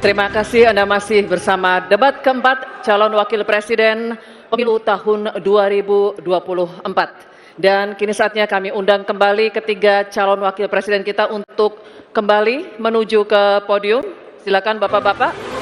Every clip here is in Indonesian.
Terima kasih, Anda masih bersama debat keempat calon wakil presiden pemilu tahun 2024. Dan kini saatnya kami undang kembali ketiga calon wakil presiden kita untuk kembali menuju ke podium. Silakan Bapak-bapak.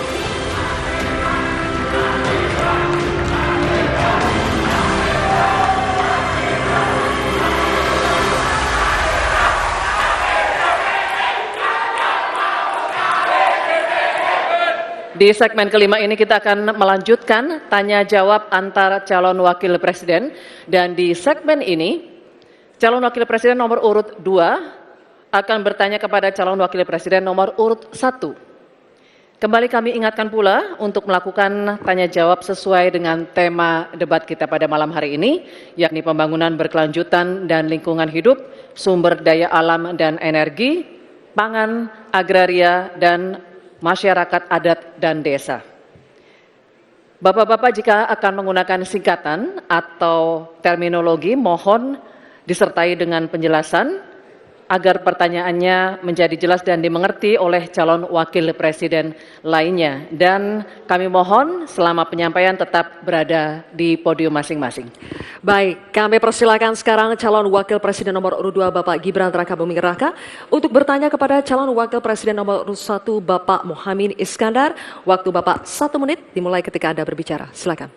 Di segmen kelima ini kita akan melanjutkan tanya jawab antar calon wakil presiden, dan di segmen ini calon wakil presiden nomor urut 2 akan bertanya kepada calon wakil presiden nomor urut 1. Kembali kami ingatkan pula untuk melakukan tanya jawab sesuai dengan tema debat kita pada malam hari ini, yakni pembangunan berkelanjutan dan lingkungan hidup, sumber daya alam dan energi, pangan, agraria, dan masyarakat adat dan desa. Bapak-bapak jika akan menggunakan singkatan atau terminologi mohon disertai dengan penjelasan agar pertanyaannya menjadi jelas dan dimengerti oleh calon wakil presiden lainnya. Dan kami mohon selama penyampaian tetap berada di podium masing-masing. Baik, kami persilakan sekarang calon wakil presiden nomor urut 2 Bapak Gibran Rakabuming Raka untuk bertanya kepada calon wakil presiden nomor urut 1 Bapak Muhaimin Iskandar. Waktu Bapak 1 menit dimulai ketika Anda berbicara. Silakan.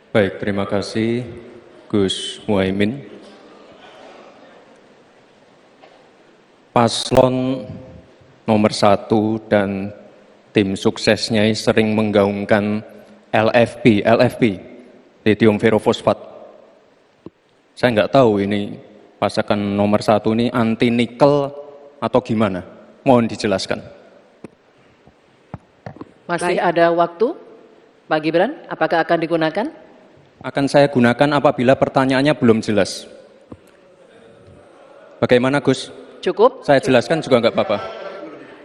Baik, terima kasih Gus Muhaimin. Paslon nomor 1 dan tim suksesnya sering menggaungkan LFP, lithium ferrofosfat. Saya nggak tahu ini pasangan nomor 1 ini anti nikel atau gimana? Mohon dijelaskan. Masih ada waktu, Pak Gibran, apakah akan digunakan? Akan saya gunakan apabila pertanyaannya belum jelas. Bagaimana Gus? Cukup? Saya jelaskan juga nggak apa-apa.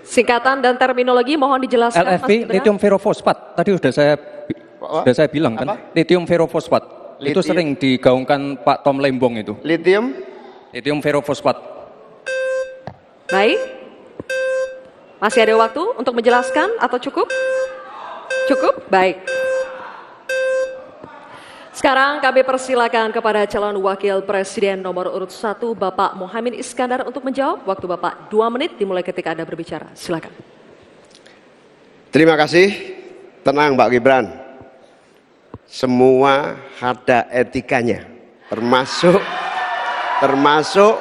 Singkatan dan terminologi mohon dijelaskan. LFP, lithium ferrofosfat. Tadi sudah saya bilang kan, lithium ferrofosfat. Itu sering digaungkan Pak Tom Lembong itu. Lithium ferrofosfat. Baik. Masih ada waktu untuk menjelaskan atau cukup? Cukup? Baik. Sekarang kami persilakan kepada calon wakil presiden nomor urut 1 Bapak Muhaimin Iskandar untuk menjawab. Waktu Bapak 2 menit dimulai ketika Anda berbicara. Silakan. Terima kasih. Tenang Pak Gibran. Semua ada etikanya. Termasuk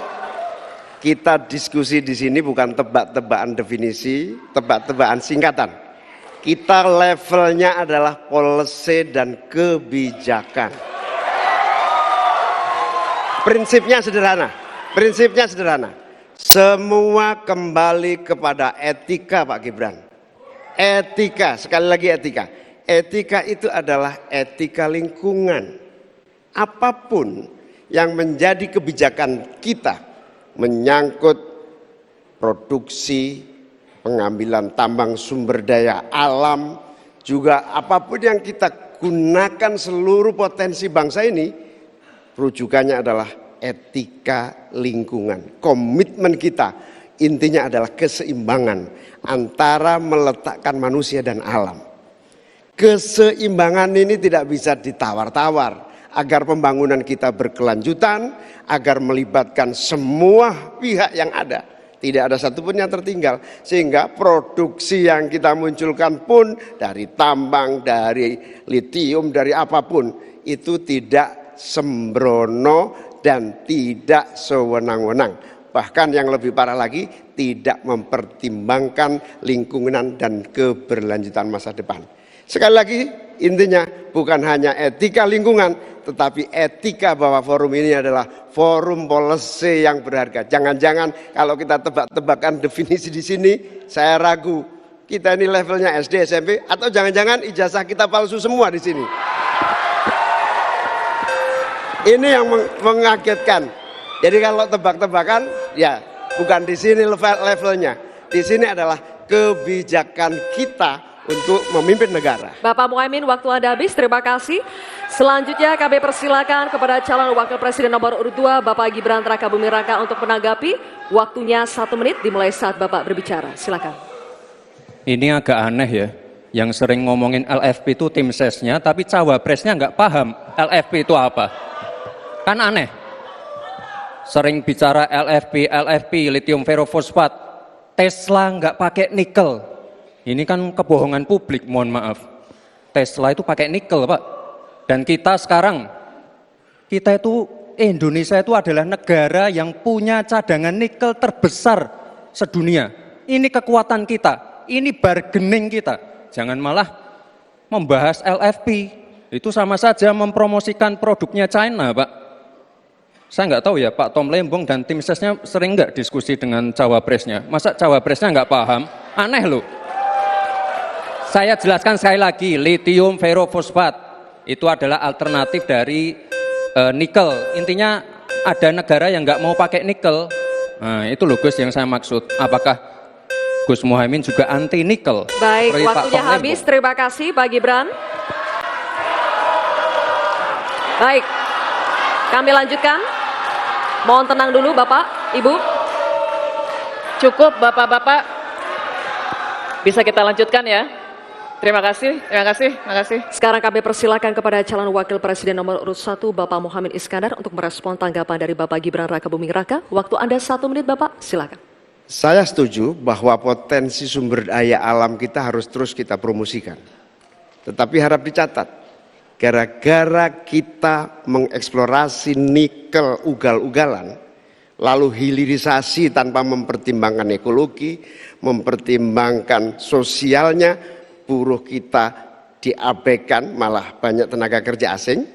kita diskusi di sini bukan tebak-tebakan definisi, tebak-tebakan singkatan. Kita levelnya adalah policy dan kebijakan. Prinsipnya sederhana. Semua kembali kepada etika Pak Gibran. Etika, sekali lagi etika. Etika itu adalah etika lingkungan. Apapun yang menjadi kebijakan kita menyangkut produksi, pengambilan tambang sumber daya alam, juga apapun yang kita gunakan seluruh potensi bangsa ini, rujukannya adalah etika lingkungan. Komitmen kita intinya adalah keseimbangan antara meletakkan manusia dan alam. Keseimbangan ini tidak bisa ditawar-tawar agar pembangunan kita berkelanjutan, agar melibatkan semua pihak yang ada. Tidak ada satupun yang tertinggal, sehingga produksi yang kita munculkan pun dari tambang, dari litium, dari apapun itu tidak sembrono dan tidak sewenang-wenang. Bahkan yang lebih parah lagi, tidak mempertimbangkan lingkungan dan keberlanjutan masa depan. Sekali lagi intinya bukan hanya etika lingkungan, tetapi etika bahwa forum ini adalah forum policy yang berharga. Jangan-jangan kalau kita tebak-tebakan definisi di sini, saya ragu kita ini levelnya SD, SMP, atau jangan-jangan ijazah kita palsu semua di sini. Ini yang mengagetkan. Jadi kalau tebak-tebakan, ya bukan di sini levelnya. Di sini adalah kebijakan kita untuk memimpin negara. Bapak Muhaimin, waktu Anda habis. Terima kasih. Selanjutnya kami persilakan kepada calon wakil presiden nomor urut 2 Bapak Gibran Rakabuming Raka untuk menanggapi. Waktunya 1 menit dimulai saat Bapak berbicara. Silakan. Ini agak aneh ya. Yang sering ngomongin LFP itu tim sesnya, tapi cawapresnya nggak paham LFP itu apa. Kan aneh. Sering bicara LFP, lithium ferrofosfat. Tesla nggak pakai nikel. Ini kan kebohongan publik, mohon maaf. Tesla itu pakai nikel, Pak. Dan kita sekarang, Indonesia itu adalah negara yang punya cadangan nikel terbesar sedunia. Ini kekuatan kita, ini bargaining kita. Jangan malah membahas LFP. Itu sama saja mempromosikan produknya China, Pak. Saya nggak tahu ya, Pak Tom Lembong dan tim sesnya sering nggak diskusi dengan cawapresnya. Masa cawapresnya nggak paham? Aneh loh. Saya jelaskan sekali lagi, lithium ferrofosfat itu adalah alternatif dari nikel. Intinya ada negara yang nggak mau pakai nikel. Nah, itu loh Gus yang saya maksud. Apakah Gus Muhaimin juga anti nikel? Baik, Pak waktunya Tom habis. Lembong. Terima kasih Pak Gibran. Baik, kami lanjutkan. Mohon tenang dulu Bapak, Ibu. Cukup Bapak-bapak. Bisa kita lanjutkan ya. Terima kasih, terima kasih, terima kasih. Sekarang kami persilakan kepada calon wakil presiden nomor urut 1 Bapak Muhammad Iskandar untuk merespon tanggapan dari Bapak Gibran Rakabuming Raka. Waktu Anda 1 menit Bapak, silakan. Saya setuju bahwa potensi sumber daya alam kita harus terus kita promosikan. Tetapi harap dicatat, gara-gara kita mengeksplorasi nikel ugal-ugalan, lalu hilirisasi tanpa mempertimbangkan ekologi, mempertimbangkan sosialnya, buruh kita diabaikan, malah banyak tenaga kerja asing,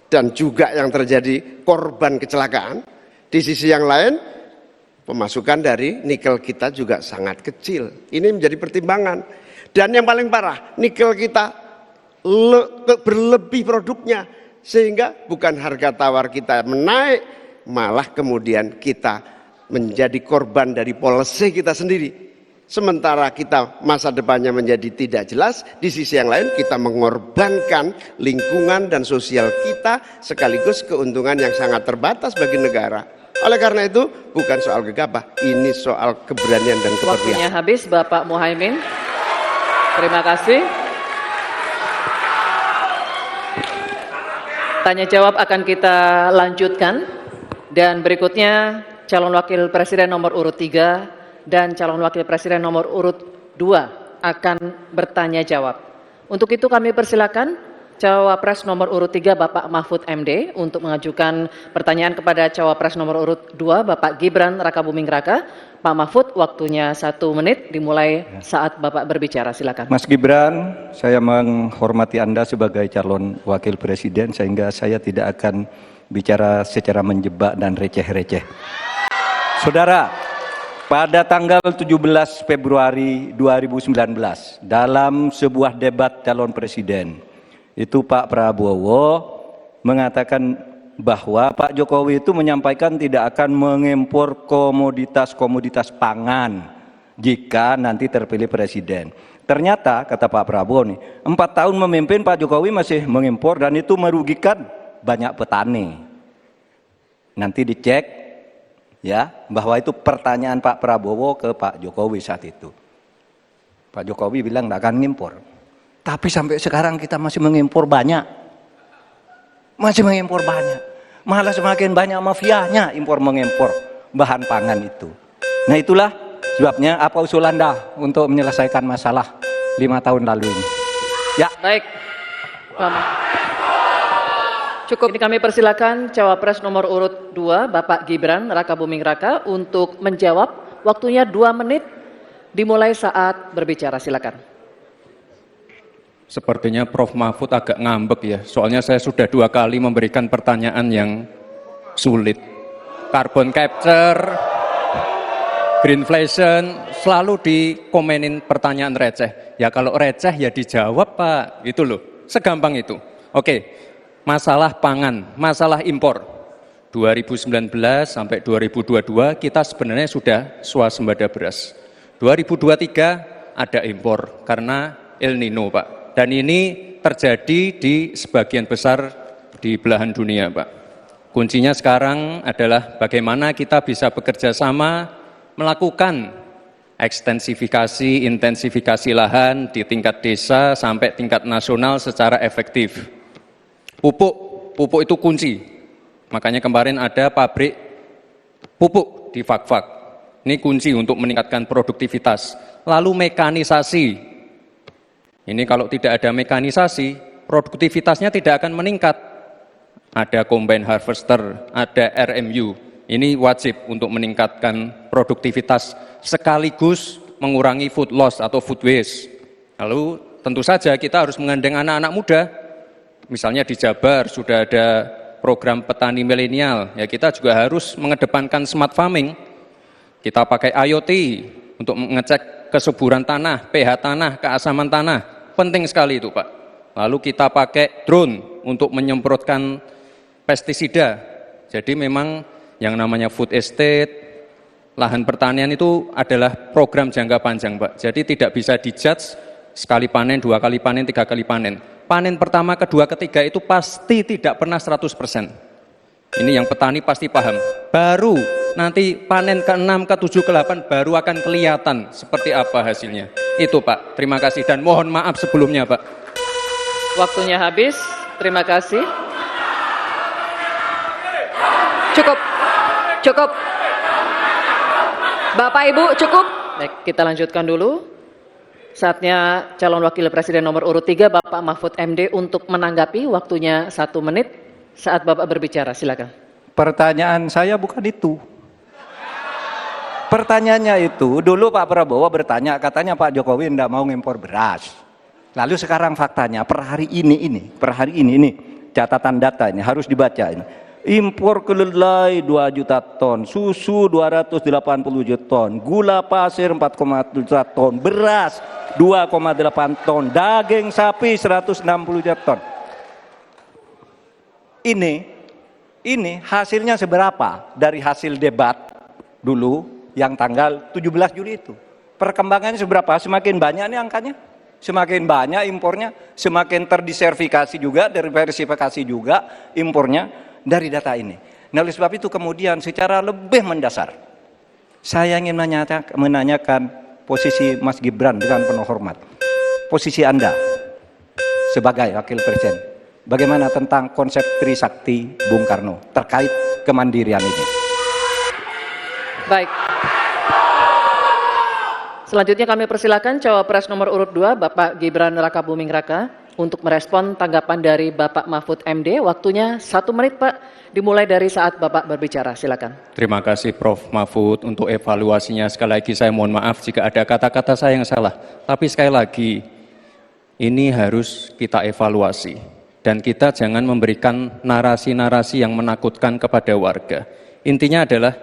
dan juga yang terjadi korban kecelakaan. Di sisi yang lain, pemasukan dari nikel kita juga sangat kecil. Ini menjadi pertimbangan. Dan yang paling parah, nikel kita berlebih produknya, sehingga bukan harga tawar kita menaik, malah kemudian kita menjadi korban dari policy kita sendiri. Sementara kita masa depannya menjadi tidak jelas, di sisi yang lain kita mengorbankan lingkungan dan sosial kita, sekaligus keuntungan yang sangat terbatas bagi negara. Oleh karena itu bukan soal gegabah, ini soal keberanian dan keberpihakan. Waktunya habis Bapak Muhaimin. Terima kasih. Tanya jawab akan kita lanjutkan. Dan berikutnya calon wakil presiden nomor urut 3 dan calon wakil presiden nomor urut 2 akan bertanya jawab. Untuk itu kami persilakan Cawapres nomor urut 3 Bapak Mahfud MD untuk mengajukan pertanyaan kepada Cawapres nomor urut 2 Bapak Gibran Rakabuming Raka. Pak Mahfud, waktunya 1 menit dimulai saat Bapak berbicara. Silakan. Mas Gibran, saya menghormati Anda sebagai calon wakil presiden sehingga saya tidak akan bicara secara menjebak dan receh-receh. Saudara, pada tanggal 17 Februari 2019 dalam sebuah debat calon presiden, itu Pak Prabowo mengatakan bahwa Pak Jokowi itu menyampaikan tidak akan mengimpor komoditas-komoditas pangan jika nanti terpilih presiden. Ternyata kata Pak Prabowo nih, 4 tahun memimpin Pak Jokowi masih mengimpor dan itu merugikan banyak petani. Nanti dicek ya, bahwa itu pertanyaan Pak Prabowo ke Pak Jokowi saat itu. Pak Jokowi bilang tidak akan ngimpor. Tapi sampai sekarang kita masih mengimpor banyak. Masih mengimpor banyak. Malah semakin banyak mafianya impor mengimpor bahan pangan itu. Nah itulah sebabnya apa usul Anda untuk menyelesaikan masalah 5 tahun lalu ini. Ya. Baik. Cukup. Ini kami persilakan Cawapres nomor urut 2 Bapak Gibran Rakabuming Raka untuk menjawab. Waktunya 2 menit dimulai saat berbicara. Silakan. Sepertinya Prof. Mahfud agak ngambek ya, soalnya saya sudah 2 kali memberikan pertanyaan yang sulit. Carbon capture, greenflation, selalu dikomenin pertanyaan receh. Ya kalau receh ya dijawab Pak, itu loh, segampang itu. Oke. Masalah pangan, masalah impor. 2019 sampai 2022 kita sebenarnya sudah swasembada beras. 2023 ada impor karena El Nino Pak. Dan ini terjadi di sebagian besar di belahan dunia Pak. Kuncinya sekarang adalah bagaimana kita bisa bekerja sama melakukan ekstensifikasi, intensifikasi lahan di tingkat desa sampai tingkat nasional secara efektif. Pupuk itu kunci. Makanya kemarin ada pabrik pupuk di Fak-Fak. Ini kunci untuk meningkatkan produktivitas. Lalu mekanisasi. Ini kalau tidak ada mekanisasi, produktivitasnya tidak akan meningkat. Ada combine harvester, ada RMU. Ini wajib untuk meningkatkan produktivitas sekaligus mengurangi food loss atau food waste. Lalu tentu saja kita harus menggandeng anak-anak muda. Misalnya di Jabar sudah ada program petani milenial, ya kita juga harus mengedepankan smart farming. Kita pakai IoT untuk mengecek kesuburan tanah, pH tanah, keasaman tanah. Penting sekali itu, Pak. Lalu kita pakai drone untuk menyemprotkan pestisida. Jadi memang yang namanya food estate, lahan pertanian itu adalah program jangka panjang, Pak. Jadi tidak bisa dijudge sekali panen, 2 kali panen, 3 kali panen. Panen pertama, kedua, ketiga itu pasti tidak pernah 100%. Ini yang petani pasti paham. Baru nanti panen ke-6, ke-7, ke-8 baru akan kelihatan seperti apa hasilnya. Itu Pak, terima kasih dan mohon maaf sebelumnya Pak. Waktunya habis, terima kasih. Cukup. Bapak Ibu cukup. Baik, kita lanjutkan dulu. Saatnya calon wakil presiden nomor urut 3 Bapak Mahfud MD untuk menanggapi, waktunya 1 menit saat Bapak berbicara, silakan. Pertanyaan saya bukan itu. Pertanyaannya itu, dulu Pak Prabowo bertanya, katanya Pak Jokowi tidak mau ngimpor beras. Lalu sekarang faktanya per hari ini, catatan data ini harus dibaca ini. Impor kedelai 2 juta ton, susu 280 juta ton, gula pasir 4,7 ton, beras 2,8 ton, daging sapi 160 juta ton. Ini hasilnya seberapa dari hasil debat dulu yang tanggal 17 Juli itu. Perkembangannya seberapa? Semakin banyak nih angkanya. Semakin banyak impornya, semakin terdiversifikasi juga, diversifikasi juga impornya dari data ini. Nah, oleh sebab itu kemudian secara lebih mendasar, saya ingin menanyakan posisi Mas Gibran dengan penuh hormat. Posisi Anda sebagai wakil presiden, bagaimana tentang konsep Trisakti Bung Karno terkait kemandirian ini? Baik. Selanjutnya kami persilakan cawapres nomor urut 2 Bapak Gibran Rakabuming Raka untuk merespon tanggapan dari Bapak Mahfud MD. Waktunya 1 menit Pak, dimulai dari saat Bapak berbicara, silakan. Terima kasih Prof. Mahfud untuk evaluasinya. Sekali lagi saya mohon maaf jika ada kata-kata saya yang salah. Tapi sekali lagi, ini harus kita evaluasi. Dan kita jangan memberikan narasi-narasi yang menakutkan kepada warga. Intinya adalah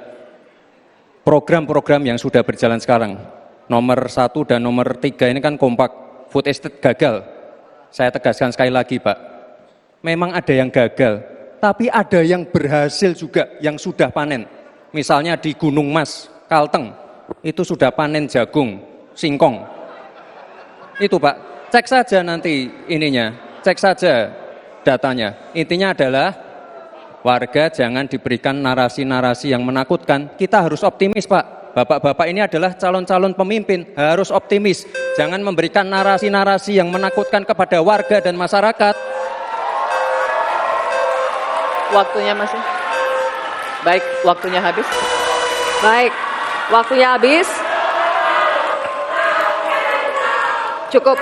program-program yang sudah berjalan sekarang. Nomor 1 dan nomor 3 ini kan kompak. Food estate gagal. Saya tegaskan sekali lagi Pak, memang ada yang gagal, tapi ada yang berhasil juga yang sudah panen. Misalnya di Gunung Mas, Kalteng, itu sudah panen jagung, singkong. Itu Pak, cek saja nanti ininya, cek saja datanya. Intinya adalah warga jangan diberikan narasi-narasi yang menakutkan, kita harus optimis Pak. Bapak-bapak ini adalah calon-calon pemimpin, harus optimis. Jangan memberikan narasi-narasi yang menakutkan kepada warga dan masyarakat. Waktunya masih. Baik, waktunya habis. Baik, waktunya habis. Cukup,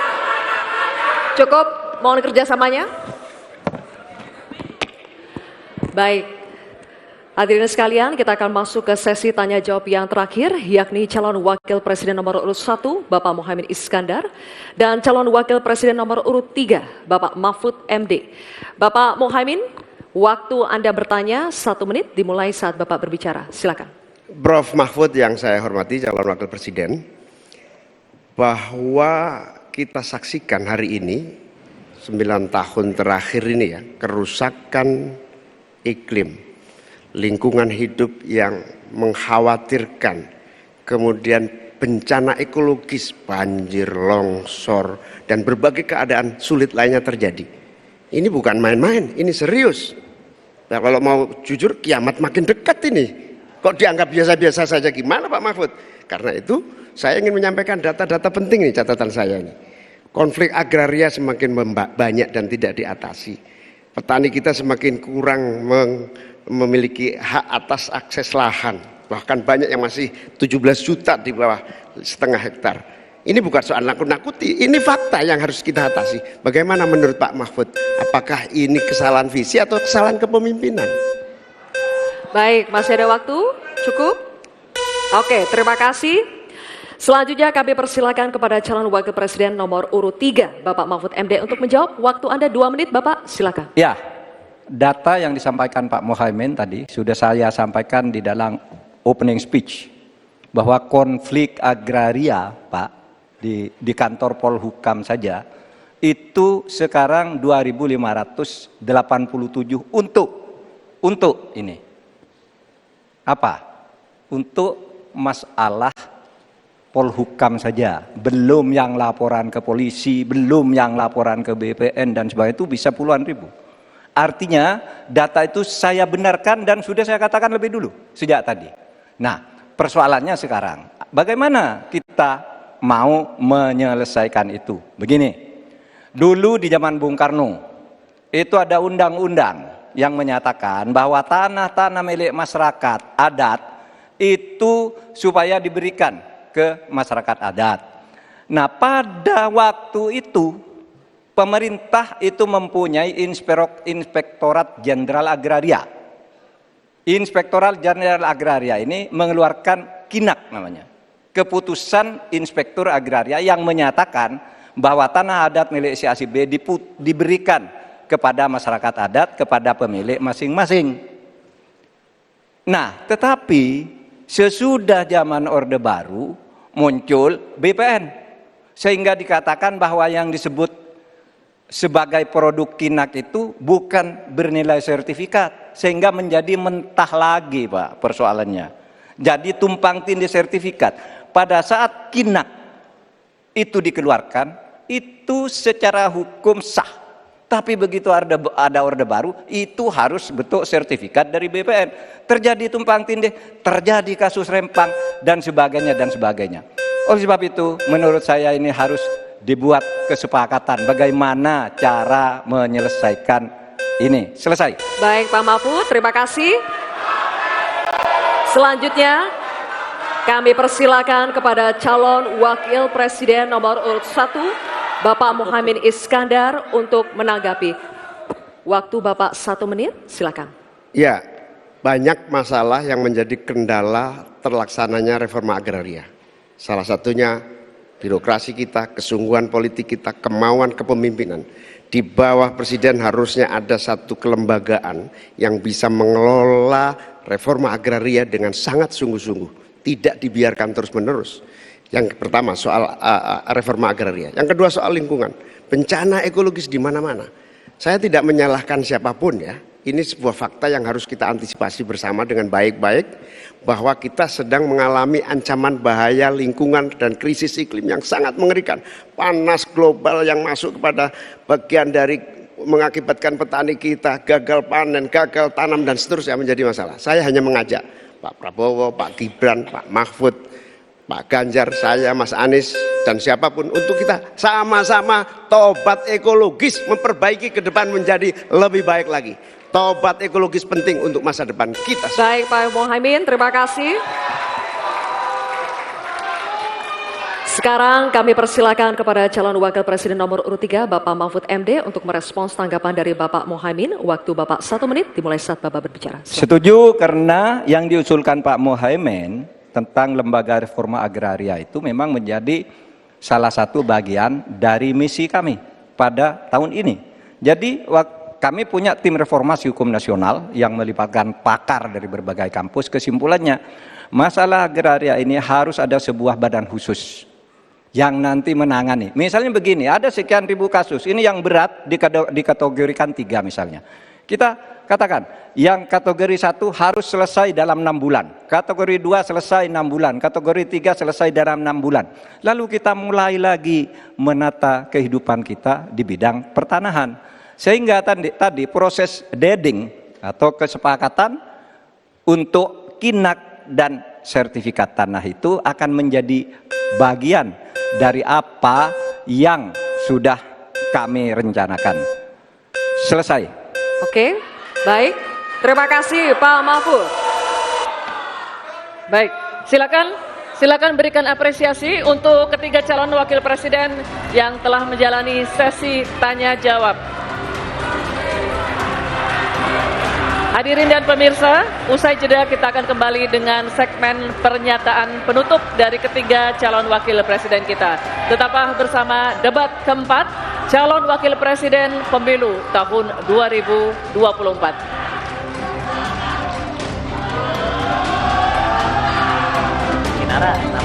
mohon kerjasamanya. Baik. Hadirin sekalian, kita akan masuk ke sesi tanya jawab yang terakhir, yakni calon wakil presiden nomor urut 1, Bapak Muhaimin Iskandar, dan calon wakil presiden nomor urut 3, Bapak Mahfud MD. Bapak Muhaimin, waktu Anda bertanya 1 menit, dimulai saat Bapak berbicara. Silakan. Prof. Mahfud yang saya hormati, calon wakil presiden, bahwa kita saksikan hari ini, 9 tahun terakhir ini ya, kerusakan iklim, lingkungan hidup yang mengkhawatirkan, kemudian bencana ekologis, banjir, longsor, dan berbagai keadaan sulit lainnya terjadi. Ini bukan main-main, ini serius. Nah, kalau mau jujur, kiamat makin dekat ini. Kok dianggap biasa-biasa saja, gimana Pak Mahfud? Karena itu Saya ingin menyampaikan data-data penting nih, catatan saya ini. Konflik agraria semakin banyak dan tidak diatasi. Petani kita semakin kurang memiliki hak atas akses lahan. Bahkan banyak yang masih 17 juta di bawah setengah hektar. Ini bukan soal nakut-nakuti, ini fakta yang harus kita atasi. Bagaimana menurut Pak Mahfud? Apakah ini kesalahan visi atau kesalahan kepemimpinan? Baik, masih ada waktu? Cukup? Oke, terima kasih. Selanjutnya kami persilakan kepada calon wakil presiden nomor urut 3, Bapak Mahfud MD untuk menjawab. Waktu Anda 2 menit, Bapak, silakan. Ya, data yang disampaikan Pak Muhaimin tadi sudah saya sampaikan di dalam opening speech, bahwa konflik agraria, Pak, di kantor Polhukam saja itu sekarang 2.587 untuk ini apa? Untuk masalah Polhukam saja, belum yang laporan ke polisi, belum yang laporan ke BPN dan sebagainya, itu bisa puluhan ribu. Artinya data itu saya benarkan dan sudah saya katakan lebih dulu sejak tadi. Nah, persoalannya sekarang bagaimana kita mau menyelesaikan itu? Begini, dulu di zaman Bung Karno itu ada undang-undang yang menyatakan bahwa tanah-tanah milik masyarakat adat itu supaya diberikan ke masyarakat adat. Nah, pada waktu itu pemerintah itu mempunyai Inspektorat Jenderal Agraria. Inspektorat Jenderal Agraria ini mengeluarkan KINAK namanya, Keputusan Inspektur Agraria, yang menyatakan bahwa tanah adat milik si A si B diberikan kepada masyarakat adat, kepada pemilik masing-masing. Nah, tetapi sesudah zaman Orde Baru muncul BPN, sehingga dikatakan bahwa yang disebut sebagai produk KINAK itu bukan bernilai sertifikat, sehingga menjadi mentah lagi, Pak, persoalannya. Jadi tumpang tindih sertifikat. Pada saat KINAK itu dikeluarkan, itu secara hukum sah. Tapi begitu ada Orde Baru, itu harus bentuk sertifikat dari BPN. Terjadi tumpang tindih, terjadi kasus rempang, dan sebagainya, dan sebagainya. Oleh sebab itu, menurut saya ini harus dibuat kesepakatan bagaimana cara menyelesaikan ini. Selesai. Baik, Pak Mahfud, terima kasih. Selanjutnya, kami persilakan kepada calon wakil presiden nomor urut 1, Bapak Muhaimin Iskandar untuk menanggapi. Waktu Bapak 1 menit, silakan. Ya, banyak masalah yang menjadi kendala terlaksananya reforma agraria. Salah satunya birokrasi kita, kesungguhan politik kita, kemauan kepemimpinan. Di bawah presiden harusnya ada satu kelembagaan yang bisa mengelola reforma agraria dengan sangat sungguh-sungguh, tidak dibiarkan terus-menerus. Yang pertama soal reforma agraria, yang kedua soal lingkungan, bencana ekologis di mana-mana. Saya tidak menyalahkan siapapun ya, ini sebuah fakta yang harus kita antisipasi bersama dengan baik-baik, bahwa kita sedang mengalami ancaman bahaya lingkungan dan krisis iklim yang sangat mengerikan. Panas global yang masuk kepada bagian dari mengakibatkan petani kita gagal panen, gagal tanam dan seterusnya menjadi masalah. Saya hanya mengajak Pak Prabowo, Pak Gibran, Pak Mahfud, Pak Ganjar, saya, Mas Anies, dan siapapun untuk kita sama-sama tobat ekologis, memperbaiki ke depan menjadi lebih baik lagi. Tobat ekologis penting untuk masa depan kita. Baik, Pak Muhaimin, terima kasih. Sekarang kami persilakan kepada calon wakil presiden nomor urut 3, Bapak Mahfud MD untuk merespons tanggapan dari Bapak Muhaimin. Waktu Bapak 1 menit dimulai saat Bapak berbicara. Setuju, karena yang diusulkan Pak Muhaimin tentang lembaga reforma agraria itu memang menjadi salah satu bagian dari misi kami pada tahun ini. Jadi kami punya tim reformasi hukum nasional yang melibatkan pakar dari berbagai kampus. Kesimpulannya, masalah agraria ini harus ada sebuah badan khusus yang nanti menangani. Misalnya begini, ada sekian ribu kasus, ini yang berat dikategorikan 3 misalnya. Kita katakan, yang kategori 1 harus selesai dalam 6 bulan, kategori 2 selesai 6 bulan, kategori 3 selesai dalam 6 bulan. Lalu kita mulai lagi menata kehidupan kita di bidang pertanahan. Sehingga tadi proses deeding atau kesepakatan untuk KINAK dan sertifikat tanah itu akan menjadi bagian dari apa yang sudah kami rencanakan. Selesai. Oke, baik. Terima kasih Pak Mahfud. Baik, silakan berikan apresiasi untuk ketiga calon wakil presiden yang telah menjalani sesi tanya jawab. Hadirin dan pemirsa, usai jeda kita akan kembali dengan segmen pernyataan penutup dari ketiga calon wakil presiden kita. Tetaplah bersama debat keempat calon wakil presiden pemilu tahun 2024. Kinara.